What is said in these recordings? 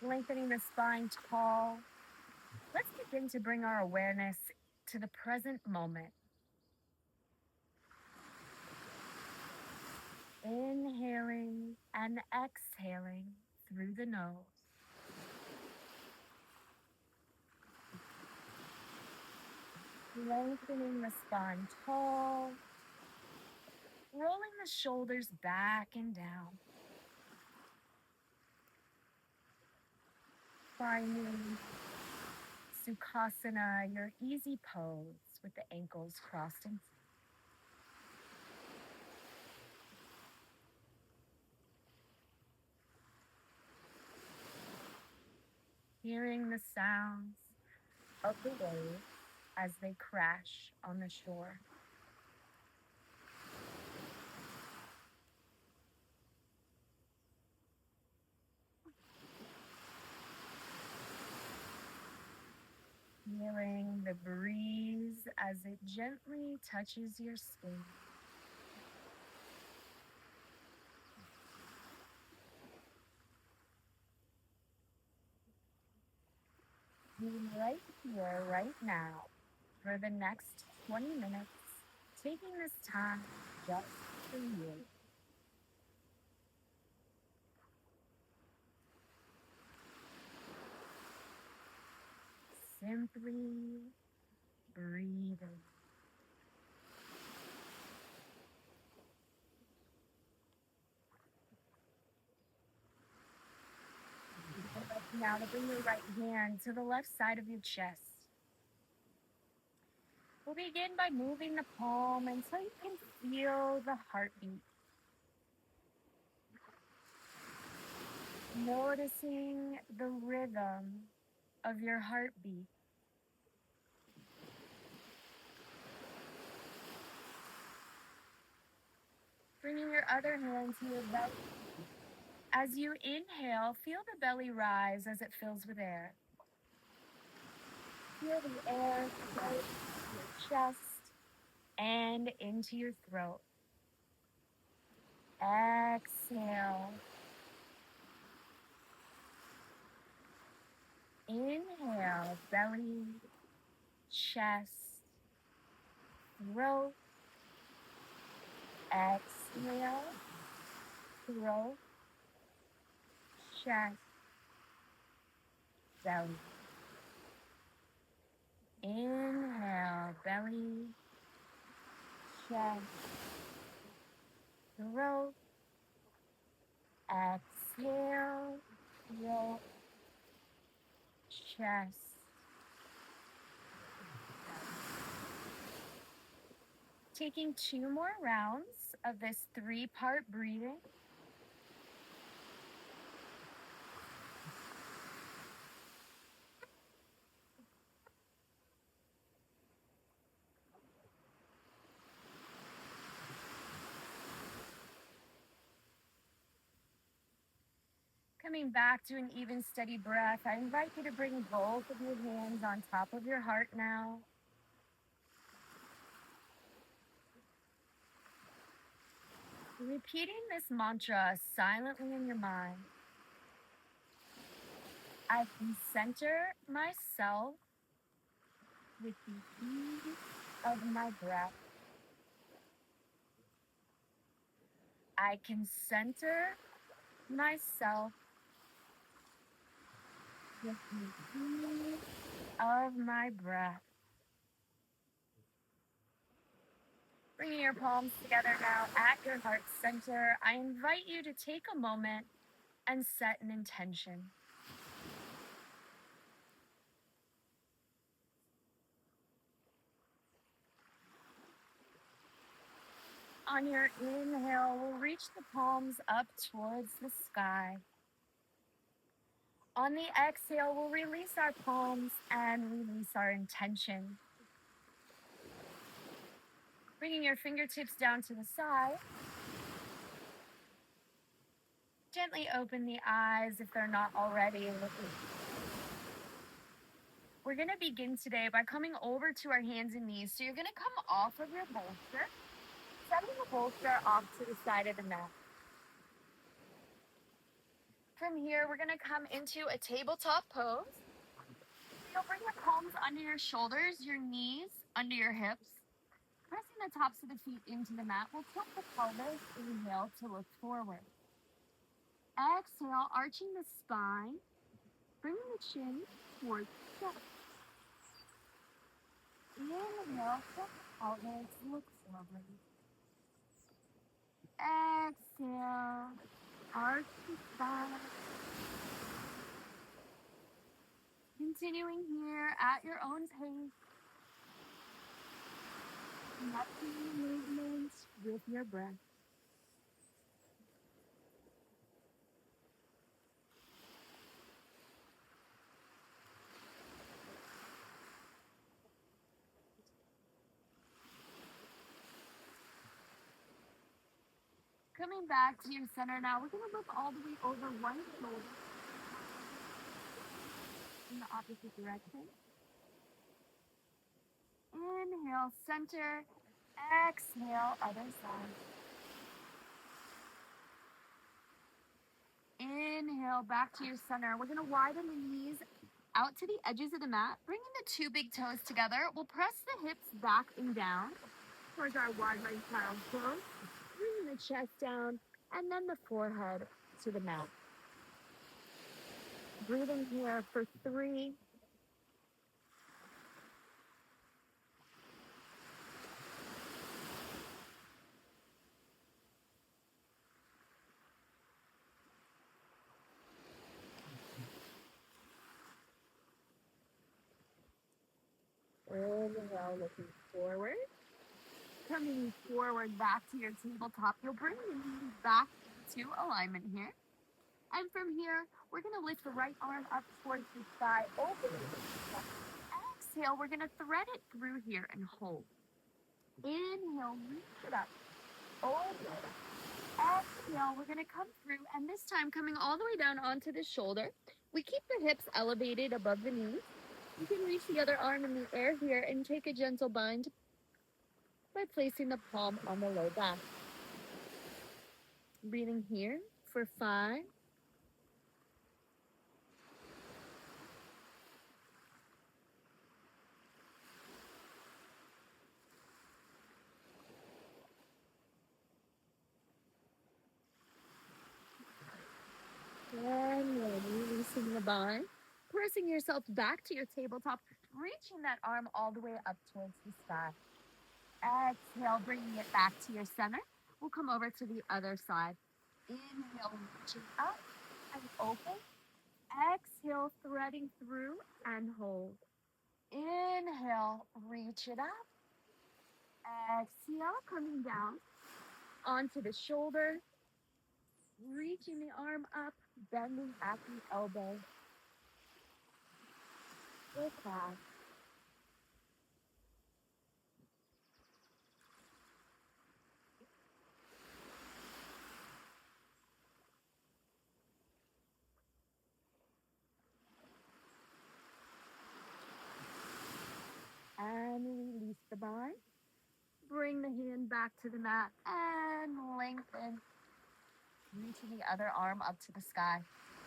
lengthening the spine tall. Let's begin to bring our awareness to the present moment. Inhaling and exhaling through the nose. Lengthening the spine tall. Rolling the shoulders back and down. Finding Sukhasana, your easy pose with the ankles crossed in front. Hearing the sounds of the waves as they crash on the shore. Feeling the breeze as it gently touches your skin. Being right here, right now, for the next 20 minutes, taking this time just for you. Simply breathing. Now to bring your right hand to the left side of your chest. We'll begin by moving the palm until you can feel the heartbeat. Noticing the rhythm of your heartbeat. Bringing your other hand to your belly. As you inhale, feel the belly rise as it fills with air. Feel the air flow into your chest and into your throat. Exhale. Inhale, belly, chest, throat. Exhale, throat, chest, belly. Inhale, belly, chest, throat. Exhale, throat, chest. Taking 2 more rounds of this 3-part breathing. Coming back to an even, steady breath, I invite you to bring both of your hands on top of your heart now. Repeating this mantra silently in your mind. I can center myself with the ease of my breath. I can center myself with the ease of my breath. Bringing your palms together now at your heart center, I invite you to take a moment and set an intention. On your inhale, we'll reach the palms up towards the sky. On the exhale, we'll release our palms and release our intention. Bringing your fingertips down to the side. Gently open the eyes if they're not already looking. We're going to begin today by coming over to our hands and knees. So you're going to come off of your bolster, setting the bolster off to the side of the mat. From here, we're gonna come into a tabletop pose. You'll bring your palms under your shoulders, your knees under your hips. Pressing the tops of the feet into the mat, we'll tilt the pelvis. Inhale to look forward. Exhale, arching the spine, bringing the chin towards the chest. Inhale, tilt the pelvis, look forward. Exhale, arch the spine. Continuing here at your own pace. Connecting movements with your breath. Coming back to your center now, we're going to look all the way over one shoulder in the opposite direction. Inhale, center. Exhale, other side. Inhale, back to your center. We're going to widen the knees out to the edges of the mat, bringing the two big toes together. We'll press the hips back and down towards our wide leg child's pose, bringing the chest down and then the forehead to the mat. Breathing here for 3. Inhale, looking forward. Coming forward back to your tabletop. You'll bring the knees back to alignment here. And from here, we're going to lift the right arm up towards the sky. Open it. Exhale, we're going to thread it through here and hold. Inhale, reach it up. Open. Exhale, we're going to come through, and this time coming all the way down onto the shoulder. We keep the hips elevated above the knees. You can reach the other arm in the air here and take a gentle bind by placing the palm on the low back. Breathing here for 5. And then releasing the bind, pressing yourself back to your tabletop, reaching that arm all the way up towards the sky. Exhale, bringing it back to your center. We'll come over to the other side. Inhale, reaching up and open. Exhale, threading through and hold. Inhale, reach it up. Exhale, coming down onto the shoulder. Reaching the arm up, bending at the elbow. With that. And release the bind. Bring the hand back to the mat and lengthen. Reaching the other arm up to the sky.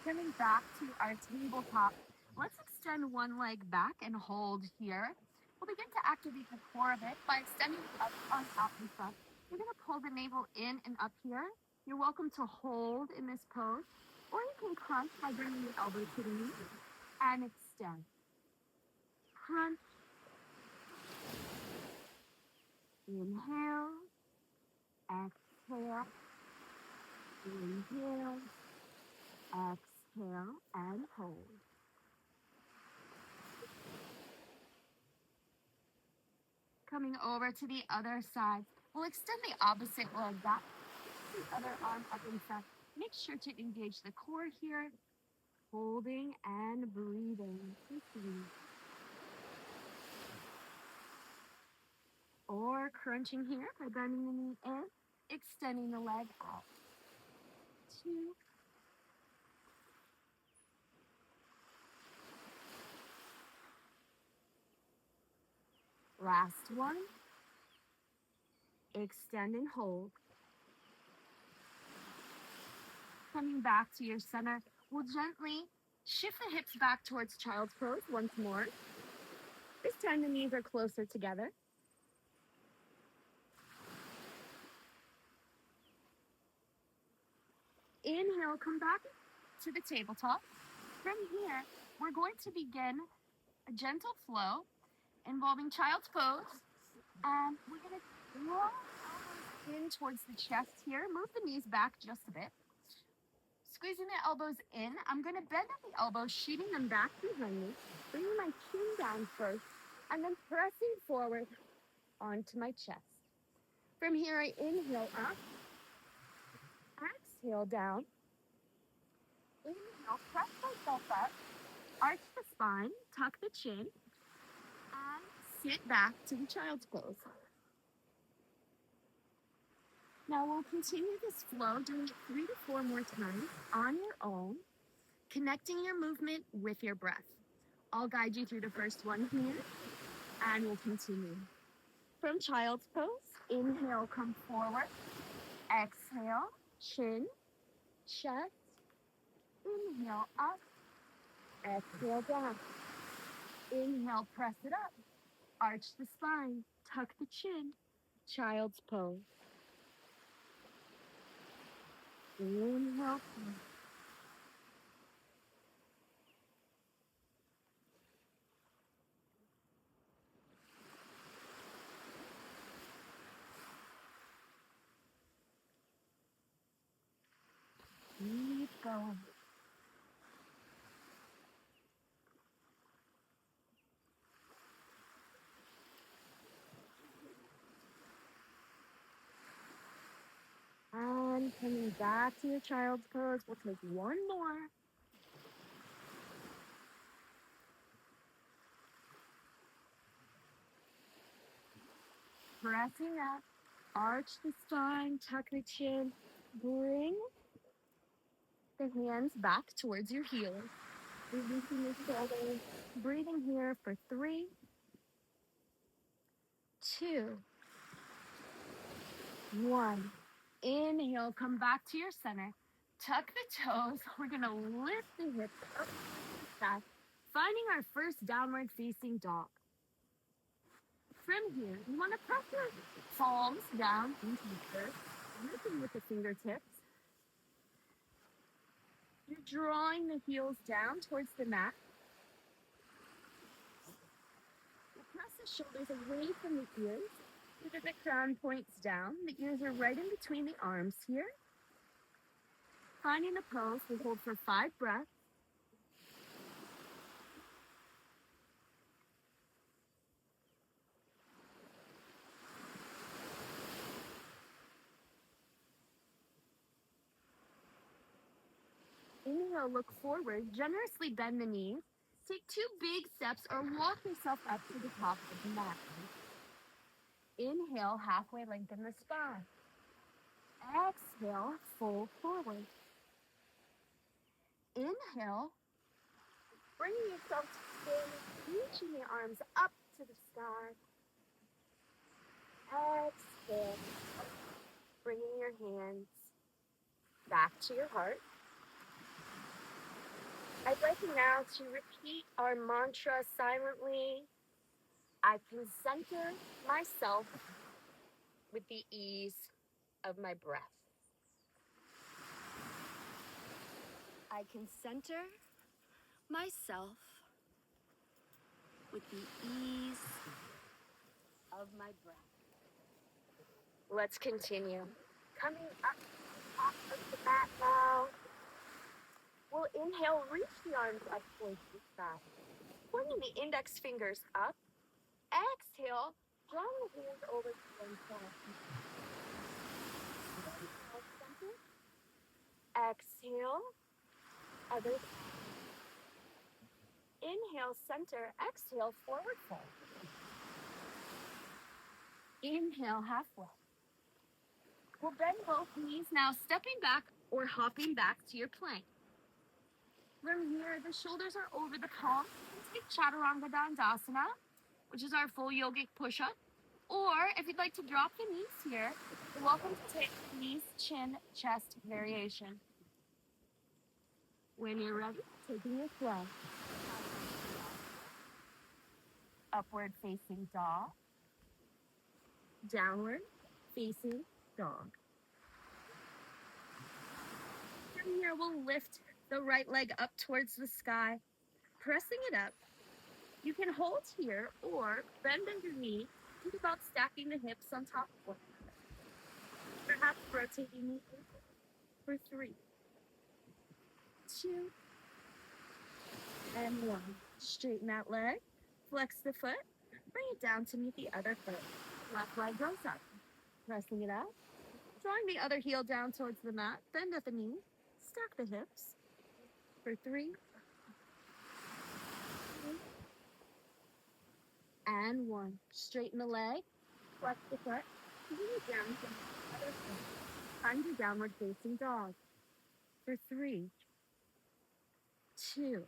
Coming back to our tabletop. Let's extend one leg back and hold here. We'll begin to activate the core of it by extending up on top and front. You're going to pull the navel in and up here. You're welcome to hold in this pose, or you can crunch by bringing the elbow to the knee and extend. Crunch. Inhale. Exhale. Inhale. Exhale and hold. Coming over to the other side. We'll extend the opposite leg back. The other arm up in front. Make sure to engage the core here. Holding and breathing. Or crunching here by bending the knee in. Extending the leg out. 2. Last one. Extend and hold. Coming back to your center. We'll gently shift the hips back towards child's pose once more. This time the knees are closer together. Inhale, come back to the tabletop. From here, we're going to begin a gentle flow involving child's pose. And we're going to draw elbows in towards the chest here. Move the knees back just a bit. Squeezing the elbows in. I'm going to bend at the elbows, shooting them back behind me. Bringing my chin down first. And then pressing forward onto my chest. From here, I inhale up. Exhale down. Inhale, press myself up. Arch the spine, tuck the chin, and sit back to the child's pose. Now we'll continue this flow, doing it 3 to 4 more times on your own, connecting your movement with your breath. I'll guide you through the first one here, and we'll continue. From child's pose, inhale, come forward. Exhale, chin, chest. Inhale, up. Exhale, down. Inhale, press it up. Arch the spine, tuck the chin. Child's pose. Inhale. Keep going. And coming back to your child's pose, we'll take one more. Pressing up, arch the spine, tuck the chin, bring the hands back towards your heels. Releasing your shoulders, breathing here for 3, 2, 1. Inhale, come back to your center. Tuck the toes. We're going to lift the hips up to the sky, finding our first downward facing dog. From here, you want to press your palms down into the earth, lifting with the fingertips. You're drawing the heels down towards the mat. You press the shoulders away from the ears, so that the crown points down. The ears are right in between the arms here. Finding the pose, we hold for 5 breaths. Inhale, look forward, generously bend the knees. Take 2 big steps or walk yourself up to the top of the mat. Inhale, halfway lengthen the spine. Exhale, fold forward. Inhale, bringing yourself to standing, reaching the arms up to the sky. Exhale, bringing your hands back to your heart. I'd like you now to repeat our mantra silently. I can center myself with the ease of my breath. I can center myself with the ease of my breath. Let's continue. Coming up off of the mat now. We'll inhale, reach the arms up towards the sky. Pointing the index fingers up. Exhale, drawing the hands over to one side. Inhale, center. Exhale, other side. Inhale, center. Exhale, forward fold. Inhale, halfway. We'll bend both knees now, stepping back or hopping back to your plank. From here, the shoulders are over the palms. Take Chaturanga Dandasana, which is our full yogic push-up. Or if you'd like to drop the knees here, you're welcome to take knees, chin, chest variation. When you're ready, taking your flow. Upward facing dog. Downward facing dog. From here, we'll lift the right leg up towards the sky, pressing it up. You can hold here or bend your knee. Think about stacking the hips on top of one another. Perhaps rotating the ankle for 3, 2, and 1. Straighten that leg, flex the foot, bring it down to meet the other foot. Left leg goes up, pressing it up, drawing the other heel down towards the mat, bend at the knee, stack the hips for 3, 2, and 1. Straighten the leg, flex the foot, bring it down to meet the other foot. Find your downward facing dog for 3, 2,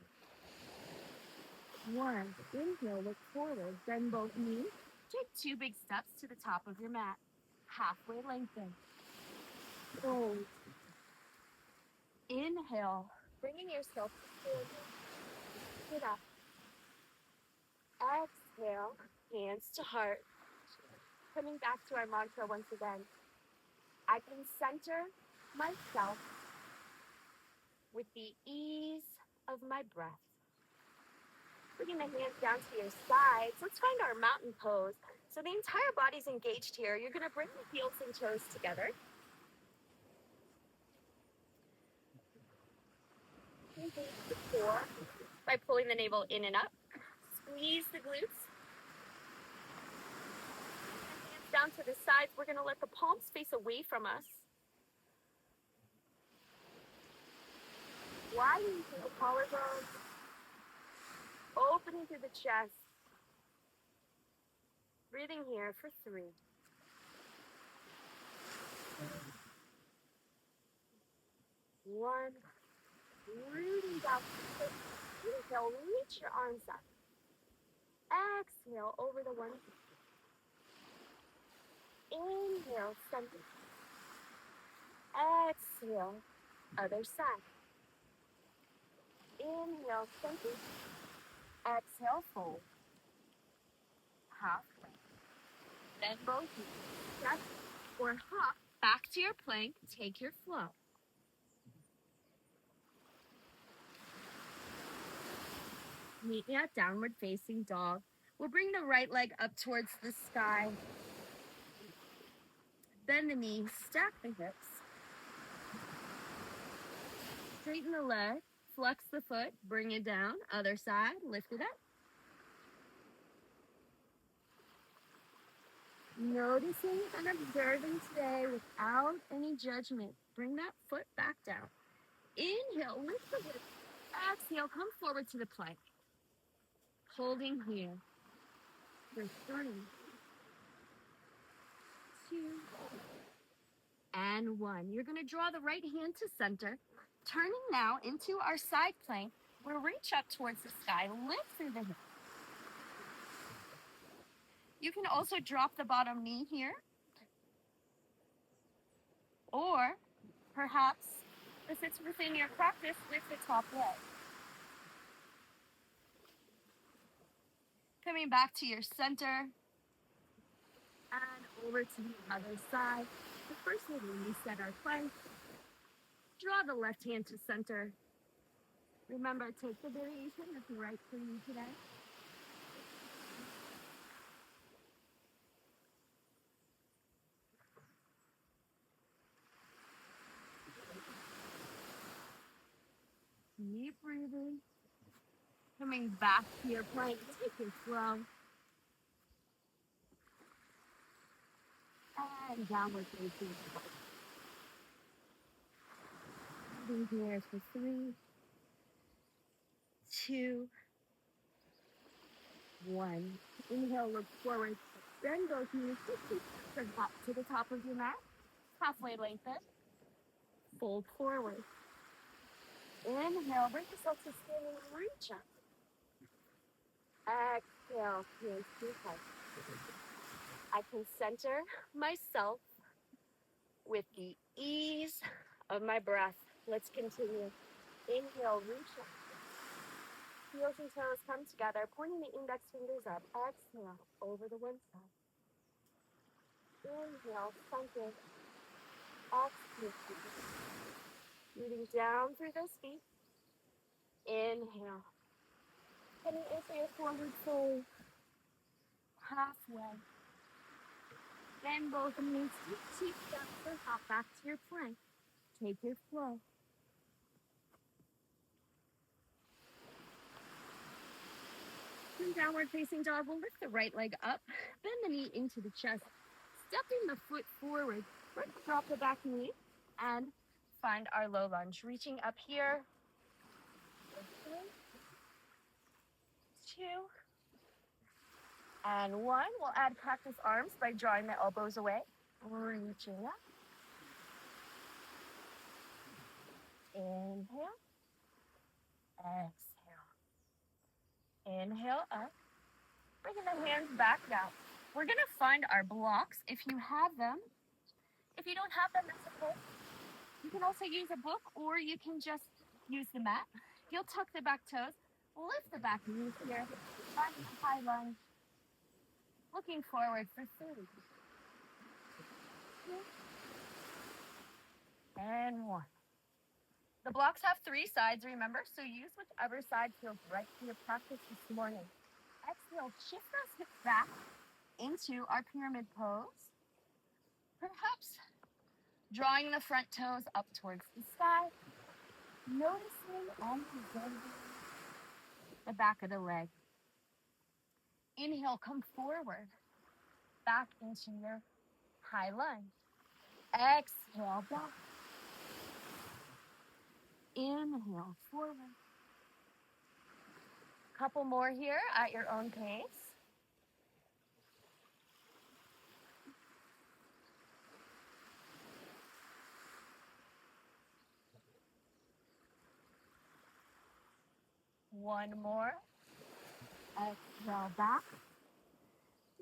1. Inhale, look forward, bend both knees. Take 2 big steps to the top of your mat. Halfway lengthen. Hold. Inhale, bringing yourself forward. Sit up. Exhale, hands to heart. Coming back to our mantra once again. I can center myself with the ease of my breath. Bringing the hands down to your sides. Let's find our mountain pose. So the entire body's engaged here. You're going to bring the heels and toes together. By pulling the navel in and up. Squeeze the glutes. Hands down to the sides. We're going to let the palms face away from us. Widening through the collarbones. Opening through the chest. Breathing here for 3. 1. Rooting down. Inhale, reach your arms up. Exhale over the one. Inhale, center. Exhale, other side. Inhale, center. Exhale, fold. Halfway. Bend both knees. Step or hop back to your plank. Take your flow. Meet me at downward facing dog. We'll bring the right leg up towards the sky. Bend the knee, stack the hips. Straighten the leg, flex the foot, bring it down. Other side, lift it up. Noticing and observing today without any judgment. Bring that foot back down. Inhale, lift the hips. Exhale, come forward to the plank. Holding here for 3, 2, and 1. You're going to draw the right hand to center. Turning now into our side plank. We'll reach up towards the sky, lift through the hips. You can also drop the bottom knee here. Or perhaps, if it's within your practice, lift the top leg. Coming back to your center. And over to the other side. The first we'll reset our plank. Draw the left hand to center. Remember, take the variation that's right for you today. Keep breathing. Coming back to your plank, take it slow. And downward facing. Breathing here for 3, 2, 1. Inhale, look forward. Bend those knees to the top of your mat. Halfway lengthen. Fold forward. Inhale, bring yourself to standing, reach up. Exhale, hands to head. I can center myself with the ease of my breath. Let's continue. Inhale, reach up. Heels and toes come together, pointing the index fingers up. Exhale, over to one side. Inhale, sunken. Exhale, moving down through those feet. Inhale. Coming into your forward fold. Halfway. Then both knees to cheek steps or hop back to your plank. Take your flow. In downward facing dog, we'll lift the right leg up, bend the knee into the chest, stepping the foot forward. Let's drop the back knee and find our low lunge. Reaching up here. 2 and 1. We'll add cactus arms by drawing the elbows away. Reaching up. Inhale. Exhale. Inhale up. Bringing the hands back down. We're going to find our blocks if you have them. If you don't have them, that's okay. You can also use a book or you can just use the mat. You'll tuck the back toes, lift the back knees here, find the high lunge, looking forward for 3. And 1. The blocks have 3 sides, remember, so use whichever side feels right for your practice this morning. Exhale, shift those hips back into our pyramid pose. Perhaps drawing the front toes up towards the sky, noticing and observing the back of the leg. Inhale, come forward, back into your high lunge. Exhale, back. Inhale, forward. Couple more here at your own pace. One more. Exhale, back.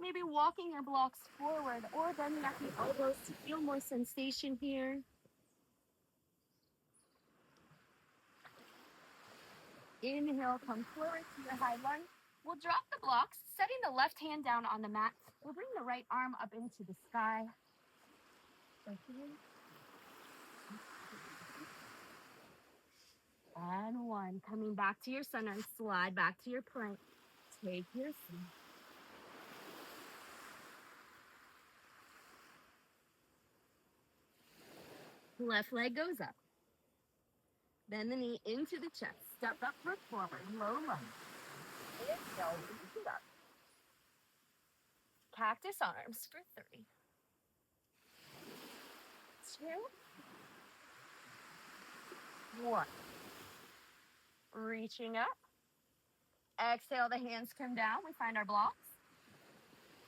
Maybe walking your blocks forward or bending at the elbows to feel more sensation here. Inhale, come forward to your high lunge. We'll drop the blocks, setting the left hand down on the mat. We'll bring the right arm up into the sky. And 1. Coming back to your center and slide back to your plank. Take your seat. Left leg goes up. Bend the knee into the chest. Step up, foot forward, low lunge. Inhale, reach it up. Cactus arms for 3. 2. 1. Reaching up. Exhale, the hands come down. We find our blocks.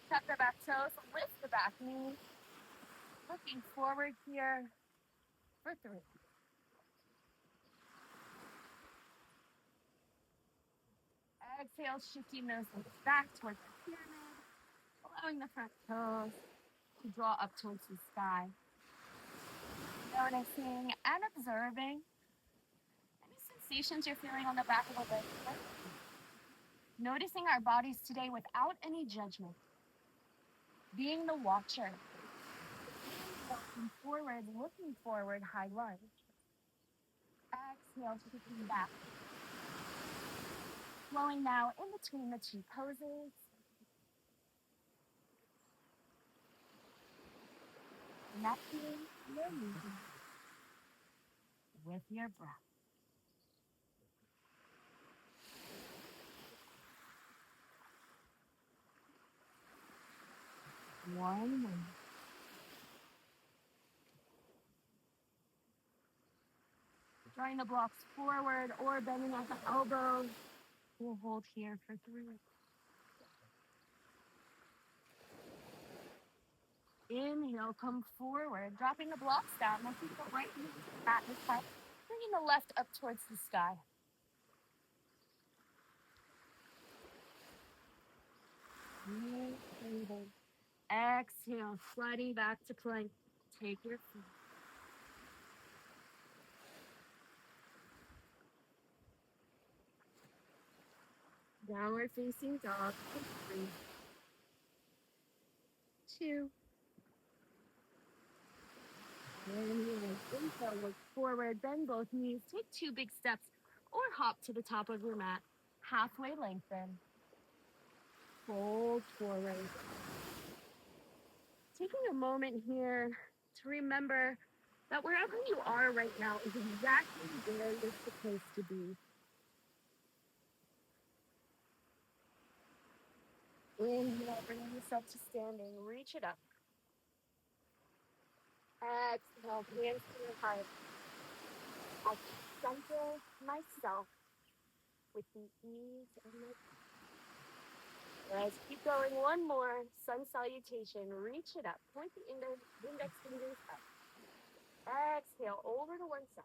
Tuck the back toes, lift the back knee. Looking forward here for 3. Exhale, shifting those hips back towards the pyramid, allowing the front toes to draw up towards the sky. Noticing and observing any sensations you're feeling on the back of the leg. Noticing our bodies today without any judgment. Being the watcher. Looking forward, high lunge. Exhale, shifting back. Flowing now in between the 2 poses. Connecting your movement with your breath. 1 minute. Drawing the blocks forward or bending at the elbows. We'll hold here for 3. Inhale, come forward, dropping the blocks down. Let's keep the right knee at this time. Bringing the left up towards the sky. Breathing. Exhale, sliding back to plank. Take your feet. Downward facing dog. 3, 2. Inhale, look forward, bend both knees, take 2 big steps, or hop to the top of your mat. Halfway lengthen. Fold forward. Taking a moment here to remember that wherever you are right now is exactly where you're supposed to be. Inhale, bring yourself to standing. Reach it up. Exhale, hands to your heart. I center myself with the ease of my breath. Let's keep going. One more. Sun salutation. Reach it up. Point the index fingers up. Exhale, over to one side.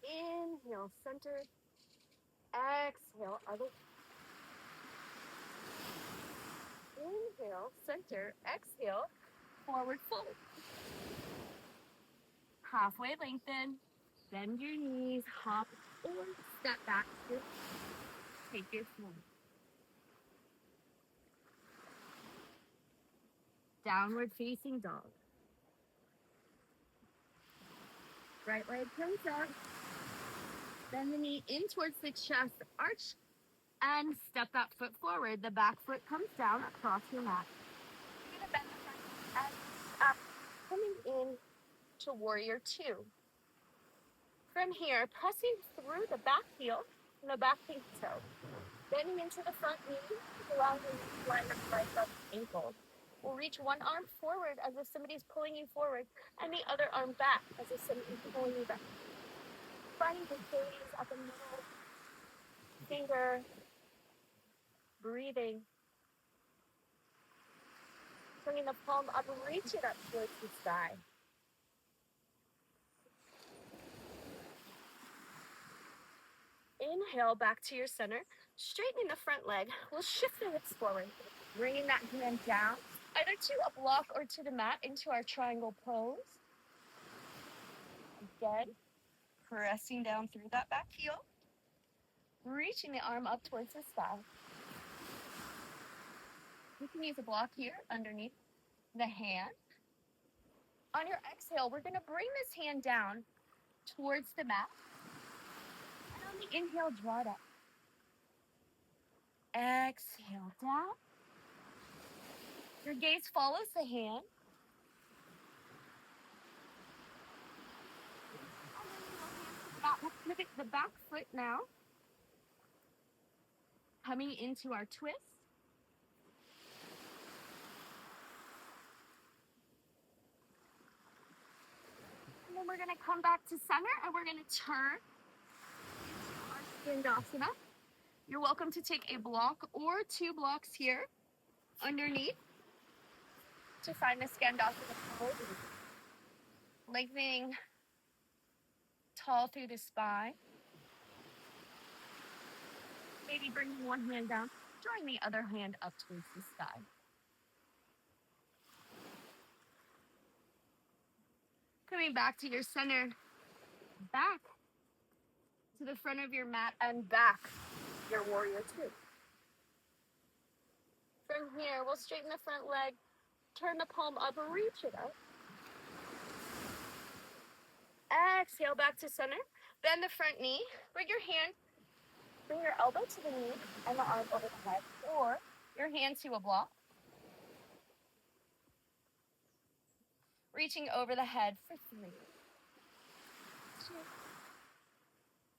Inhale, center. Exhale, other. Inhale, center. Exhale, forward fold. Halfway lengthen. Bend your knees, hop or step back. Take your floor. Downward facing dog. Right leg comes up. Bend the knee in towards the chest, arch, and step that foot forward. The back foot comes down across your mat. You're gonna bend the front and up, coming in to warrior 2. From here, pressing through the back heel and the back pinky toe. Bending into the front knee, allowing you to line up right above the ankle. We'll reach one arm forward as if somebody's pulling you forward, and the other arm back as if somebody's pulling you back. Finding the gaze at the middle finger, breathing. Bringing the palm up, reach it up towards the sky. Inhale back to your center, straightening the front leg. We'll shift the hips forward, bringing that hand down, either to a block or to the mat into our triangle pose. Again, pressing down through that back heel, reaching the arm up towards the sky. You can use a block here underneath the hand. On your exhale, we're going to bring this hand down towards the mat. And on the inhale, draw it up. Exhale down. Your gaze follows the hand. Look at the back foot now. Coming into our twist. And then we're going to come back to center and we're going to turn into our Skandasana. You're welcome to take a block or 2 blocks here underneath to find the Skandasana pose. Lengthening tall through the spine. Maybe bringing one hand down, drawing the other hand up towards the sky. Coming back to your center, back to the front of your mat and back your warrior 2. From here, we'll straighten the front leg, turn the palm up, reach it up. Exhale back to center, bend the front knee, bring your elbow to the knee and the arm over the head, or your hand to a block. Reaching over the head for 3, 2,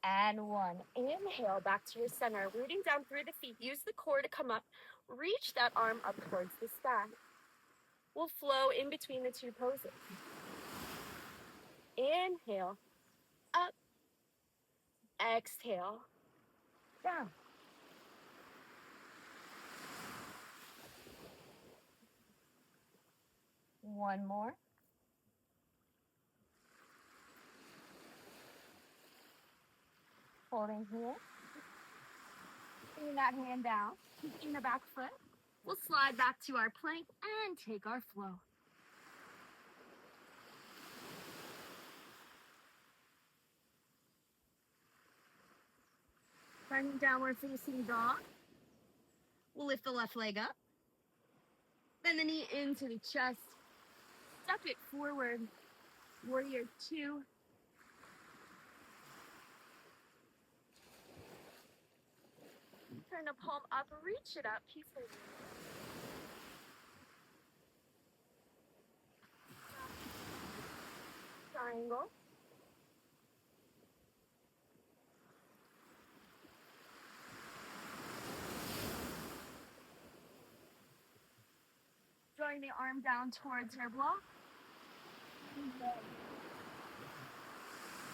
and 1. Inhale back to your center, rooting down through the feet. Use the core to come up. Reach that arm up towards the sky. We'll flow in between the 2 poses. Inhale, up. Exhale, down. One more. Holding here. Bringing that hand down, keeping the back foot. We'll slide back to our plank and take our flow. Finding downward facing dog. We'll lift the left leg up. Bend the knee into the chest. Step it forward. Warrior 2. Turn the palm up, reach it up, peaceful. Triangle. Drawing the arm down towards your block.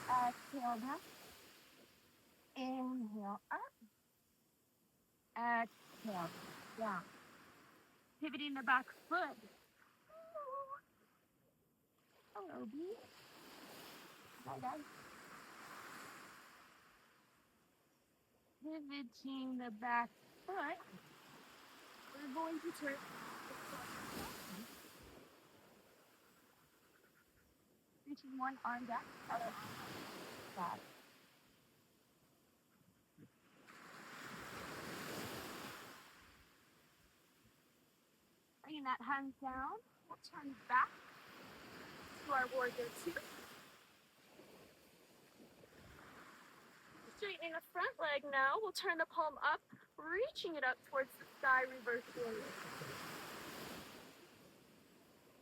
Exhale down. Inhale up. Exhale down. Pivoting the back foot. Hello, B. Hi, guys. Pivoting the back foot. We're going to turn. Reaching one arm back. Other side. Bringing that hand down. We'll turn back to our warrior 2. Straightening the front leg now. We'll turn the palm up, reaching it up towards the sky, reverse warrior.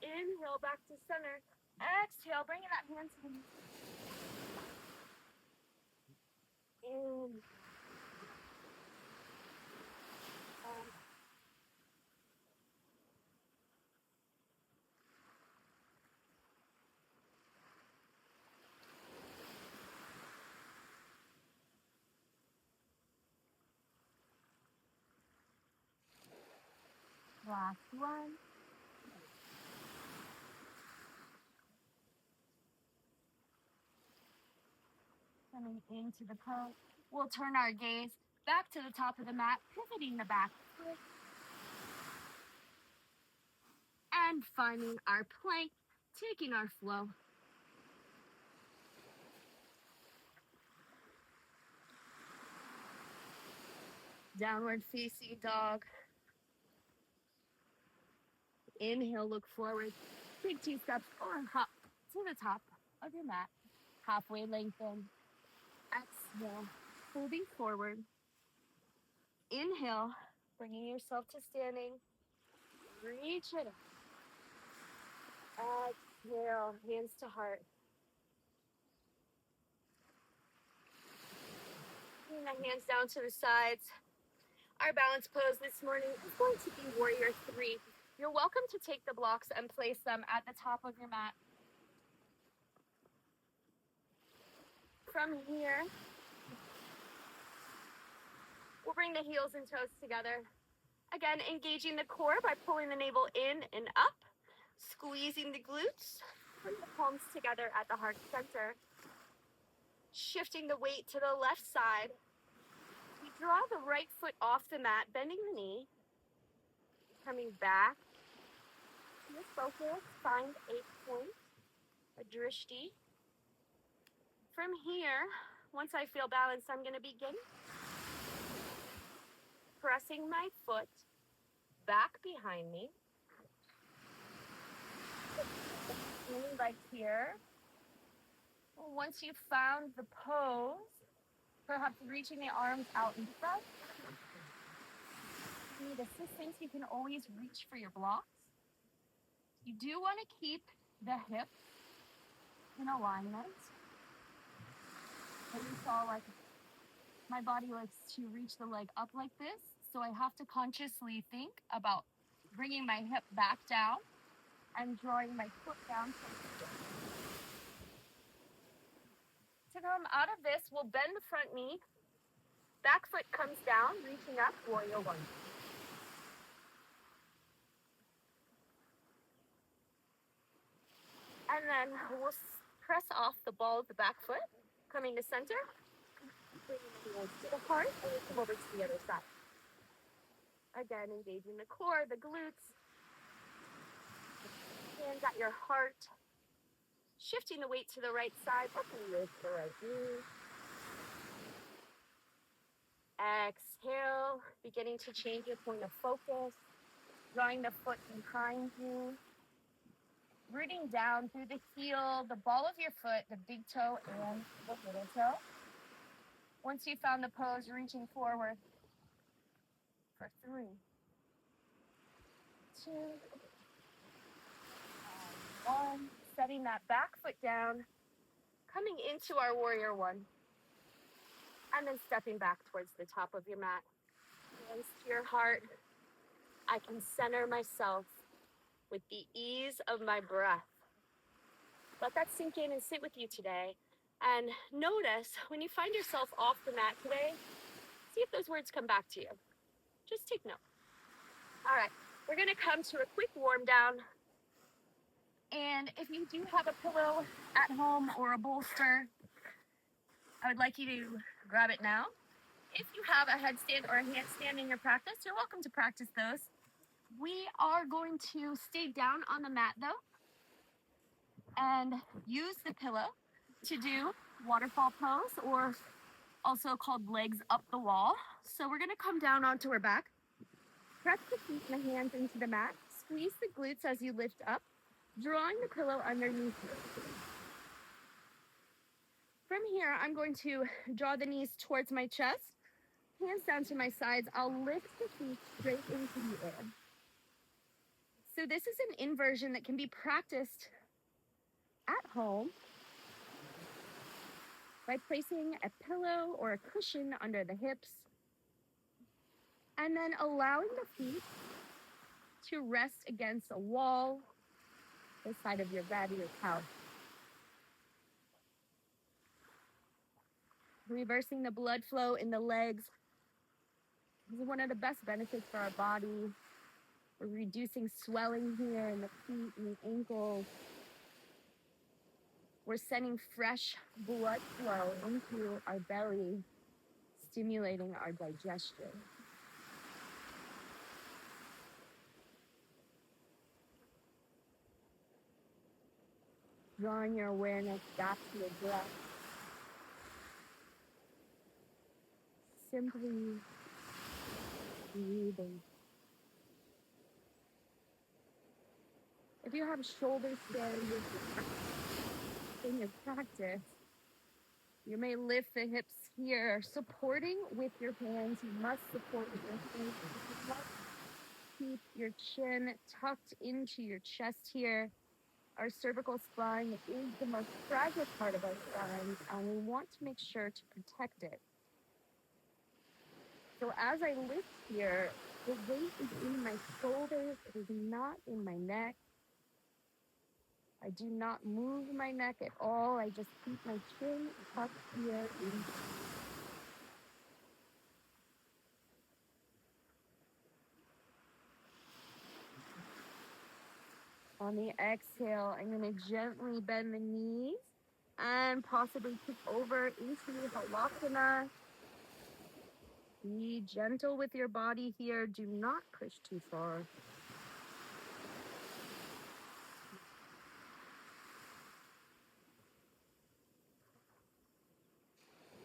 Inhale back to center. Exhale, bringing that hand to the knee. In. Last one. Coming into the pose. We'll turn our gaze back to the top of the mat, pivoting the back foot. And finding our plank, taking our flow. Downward facing dog. Inhale, look forward. Take 2 steps or hop to the top of your mat. Halfway lengthen. Exhale, holding forward. Inhale, bringing yourself to standing. Reach it up. Exhale, hands to heart. Bring the hands down to the sides. Our balance pose this morning is going to be warrior 3. You're welcome to take the blocks and place them at the top of your mat. From here, we'll bring the heels and toes together. Again, engaging the core by pulling the navel in and up, squeezing the glutes, putting the palms together at the heart center. Shifting the weight to the left side. We draw the right foot off the mat, bending the knee. Coming back. Just focus, find a point, a drishti. From here, once I feel balanced, I'm going to begin pressing my foot back behind me. Right here. Once you've found the pose, perhaps reaching the arms out in front. If you need assistance, you can always reach for your blocks. You do want to keep the hips in alignment. As you saw, like my body likes to reach the leg up like this, so I have to consciously think about bringing my hip back down and drawing my foot down. To come out of this, we'll bend the front knee. Back foot comes down, reaching up, warrior 1. And then we'll press off the ball of the back foot, coming to center. Bringing the heels to the heart, and we come over to the other side. Again, engaging the core, the glutes. Hands at your heart. Shifting the weight to the right side, opening the right knee. Exhale, beginning to change your point of focus, drawing the foot behind you, rooting down through the heel, the ball of your foot, the big toe, and the little toe. Once you found the pose, reaching forward for 3, 2, and 1. Setting that back foot down, coming into our warrior 1, and then stepping back towards the top of your mat. Hands to your heart. I can center myself with the ease of my breath. Let that sink in and sit with you today. And notice when you find yourself off the mat today, see if those words come back to you. Just take note. All right, we're gonna come to a quick warm down. And if you do have a pillow at home or a bolster, I would like you to grab it now. If you have a headstand or a handstand in your practice, you're welcome to practice those. We are going to stay down on the mat though, and use the pillow to do waterfall pose, or also called legs up the wall. So we're gonna come down onto our back, press the feet and the hands into the mat, squeeze the glutes as you lift up, drawing the pillow underneath you. From here, I'm going to draw the knees towards my chest, hands down to my sides. I'll lift the feet straight into the air. So this is an inversion that can be practiced at home by placing a pillow or a cushion under the hips, and then allowing the feet to rest against a wall, the side of your bed or your couch. Reversing the blood flow in the legs. This is one of the best benefits for our body. We're reducing swelling here in the feet and the ankles. We're sending fresh blood flow into our belly, stimulating our digestion. Drawing your awareness back to your breath. Simply breathing. If you have shoulder stand in your practice, you may lift the hips here, supporting with your hands. You must support with your hands. You must keep your chin tucked into your chest here. Our cervical spine is the most fragile part of our spine, and we want to make sure to protect it. So as I lift here, the weight is in my shoulders, it is not in my neck. I do not move my neck at all. I just keep my chin tucked here. On the exhale, I'm going to gently bend the knees and possibly kick over into Halasana. Be gentle with your body here. Do not push too far.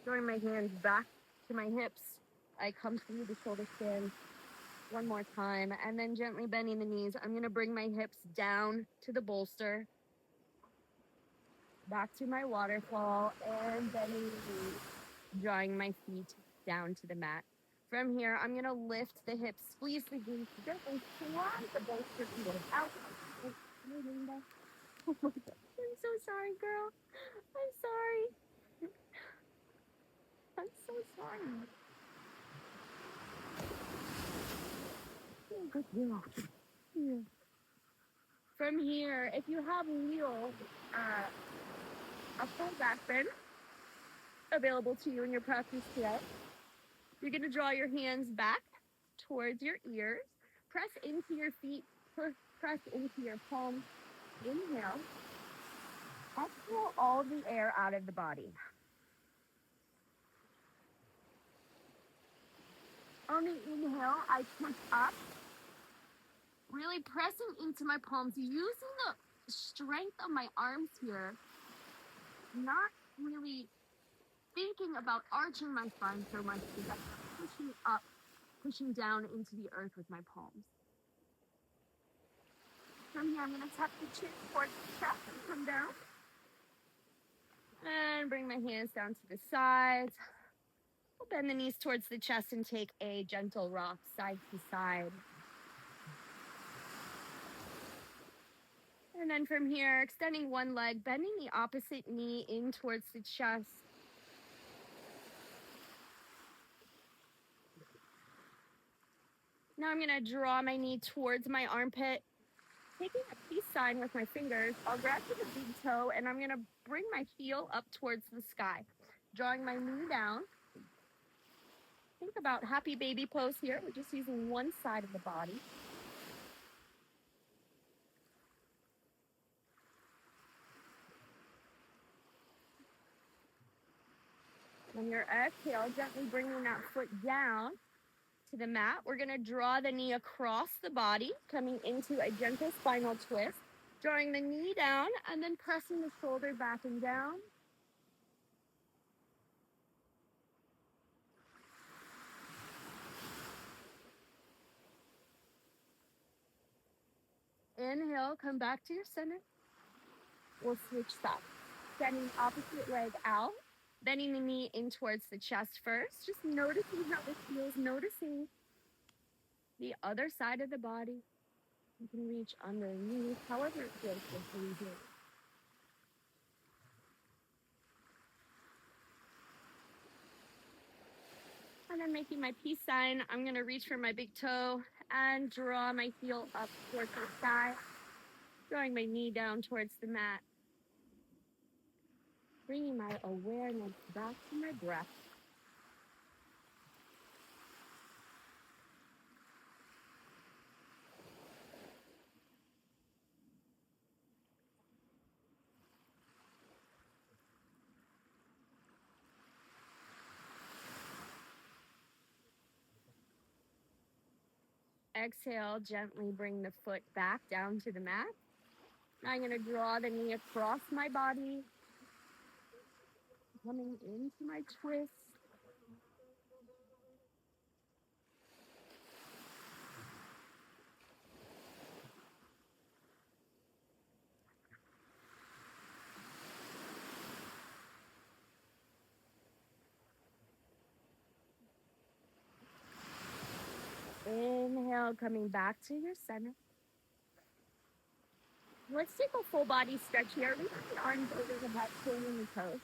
Drawing my hands back to my hips, I come through the shoulder stand one more time, and then gently bending the knees. I'm going to bring my hips down to the bolster, back to my waterfall, and bending the knees, drawing my feet down to the mat. From here, I'm going to lift the hips, squeeze the glutes, gently slide the bolster out. Oh my God. I'm so sorry, girl. I'm sorry. I'm so sorry. Good girl. Yeah. From here, if you have wheel, a full back bend available to you in your practice today, you're going to draw your hands back towards your ears, press into your feet, press into your palms. Inhale. Exhale all the air out of the body. On the inhale, I push up, really pressing into my palms, using the strength of my arms here, not really thinking about arching my spine so much. pushing up, pushing down into the earth with my palms. From here, I'm going to tuck the chin towards the chest and come down. And bring my hands down to the sides. We'll bend the knees towards the chest and take a gentle rock side to side. And then from here, extending one leg, bending the opposite knee in towards the chest. Now I'm going to draw my knee towards my armpit. Taking a peace sign with my fingers, I'll grab to the big toe and I'm going to bring my heel up towards the sky. Drawing my knee down. Think about happy baby pose here. We're just using one side of the body. On your exhale, gently bringing that foot down to the mat. We're going to draw the knee across the body, coming into a gentle spinal twist. Drawing the knee down and then pressing the shoulder back and down. Inhale, come back to your center. We'll switch sides. Sending opposite leg out. Bending the knee in towards the chest first. Just noticing how this feels. Noticing the other side of the body. You can reach underneath, however it feels for you here. And then making my peace sign, I'm going to reach for my big toe and draw my heel up towards the sky. Drawing my knee down towards the mat. Bringing my awareness back to my breath. Exhale, gently bring the foot back down to the mat. Now I'm going to draw the knee across my body. Coming into my twist. Inhale, coming back to your center. Let's take a full body stretch here. Reach the arms over the head, pointing the toes.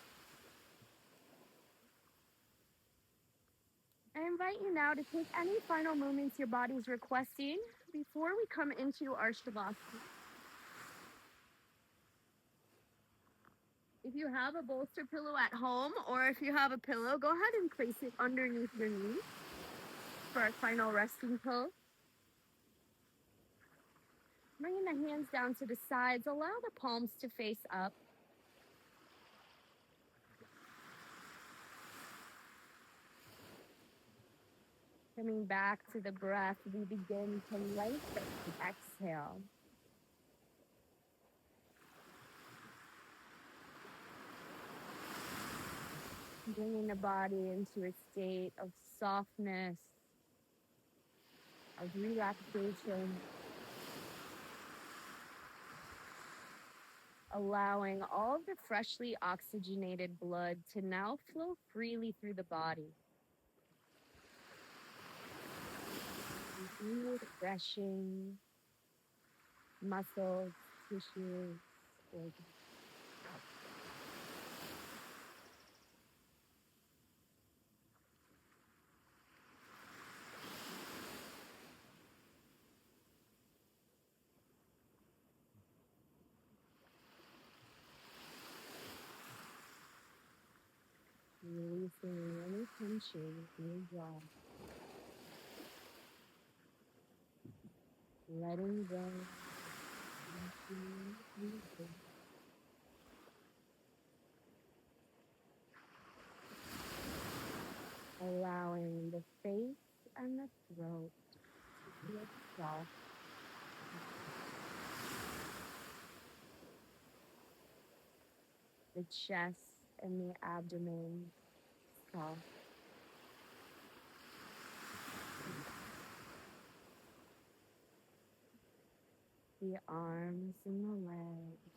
I invite you now to take any final movements your body's requesting before we come into our Shavasana. If you have a bolster pillow at home, or if you have a pillow, go ahead and place it underneath your knee for our final resting pose. Bringing the hands down to the sides, allow the palms to face up. Coming back to the breath, we begin to lengthen. Exhale. Bringing the body into a state of softness, of relaxation. Allowing all of the freshly oxygenated blood to now flow freely through the body. Refreshing muscles, tissues, organs. Releasing any tension in your jaw. Letting go. Allowing the face and the throat to feel soft. The chest and the abdomen soft. the arms and the legs.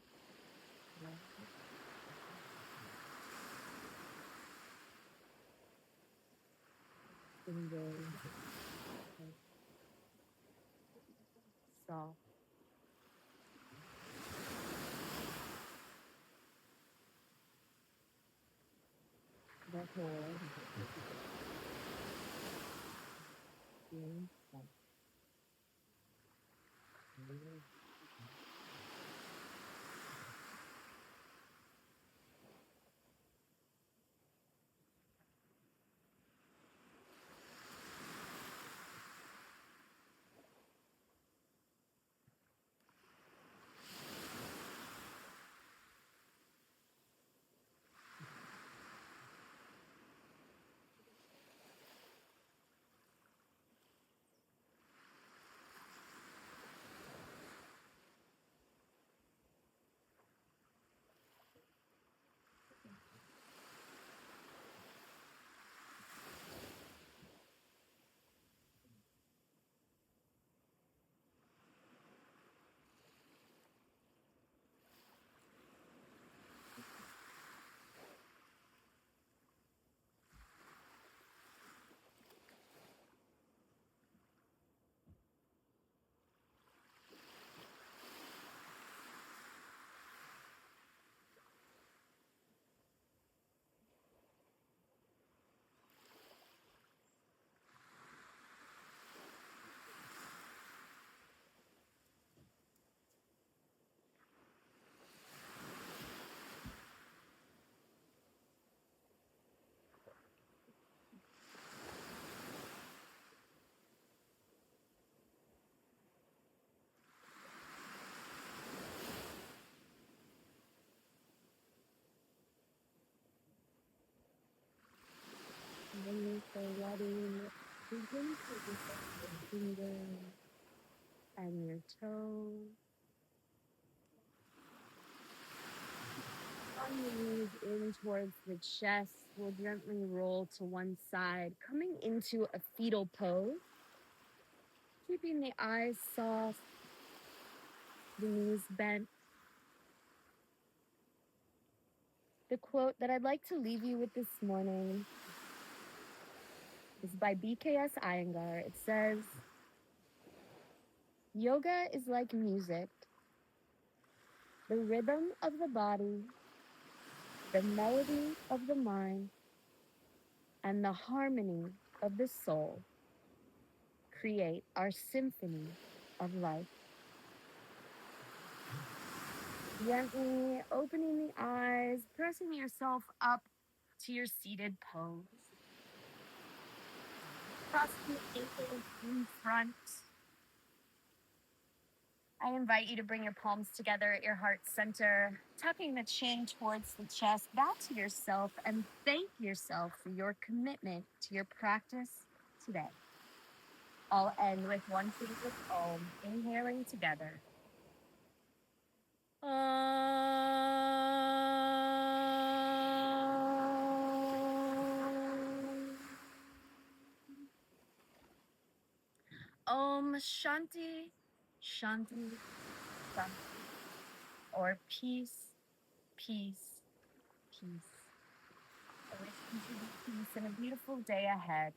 Fingers. Soft. The whole. Feeling soft. When you feel ready, begin to lift your fingers and your toes. On your knees in towards the chest, we'll gently roll to one side, coming into a fetal pose. Keeping the eyes soft, the knees bent. The quote that I'd like to leave you with this morning is by BKS Iyengar. It says, "Yoga is like music, the rhythm of the body, the melody of the mind, and the harmony of the soul create our symphony of life." Gently opening the eyes, pressing yourself up to your seated pose. Crossing the ankles in front. I invite you to bring your palms together at your heart center, tucking the chin towards the chest. Bow to yourself and thank yourself for your commitment to your practice today. I'll end with one favorite Om, inhaling together. Om Shanti, Shanti, Shanti. Or peace, peace, peace. I wish you to be peace and a beautiful day ahead.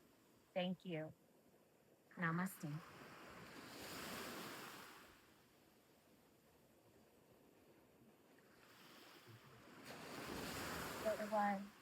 Thank you. Namaste. Bye-bye.